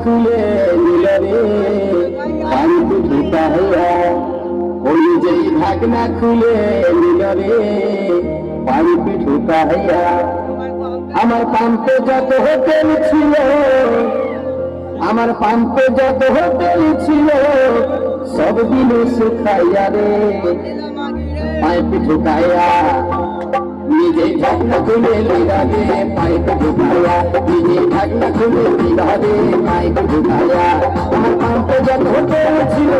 खुले मिलरे पानी ढुका है होली जई भागना खुले मिलरे पानी पे ढुका है আমার পাম্পে যত হোটেল ছিল আমার পাম্পে যত হোটেল ছিল সব দিন শুকাইয়া রে পাইপ ঢুকাইয়া নিজে ঢাকনা খুলে লিরা রে পাইপ ঢুকাইয়া নিজে ঢাকনা খুলে লিরা রে পাইপ ঢুকাইয়া আমার পাম্পে যত হোটেল ছিল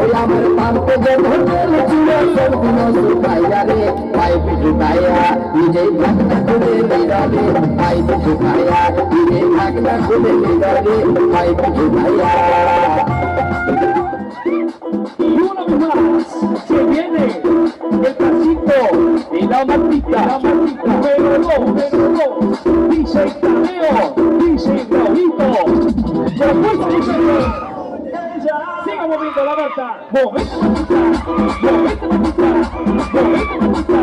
ওই আমার পাম্পে যত হোটেল ছিল সব দিন শুকাইয়া রে পাইপ ঢুকাইয়া নিজে ঢাকনা খুলে লিরা রে পাইপ ঢুকাইয়া নিজে ঢাকনা খুলে লিরা রে পাইপ ঢুকাইয়া Se viene el pasito y la matita, número 2, dice Tadeo, dice Raulito, siga moviendo la Marta, movete matita, movete matita, movete matita,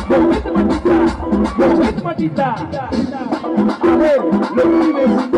movete matita, movete matita, a ver, los pibes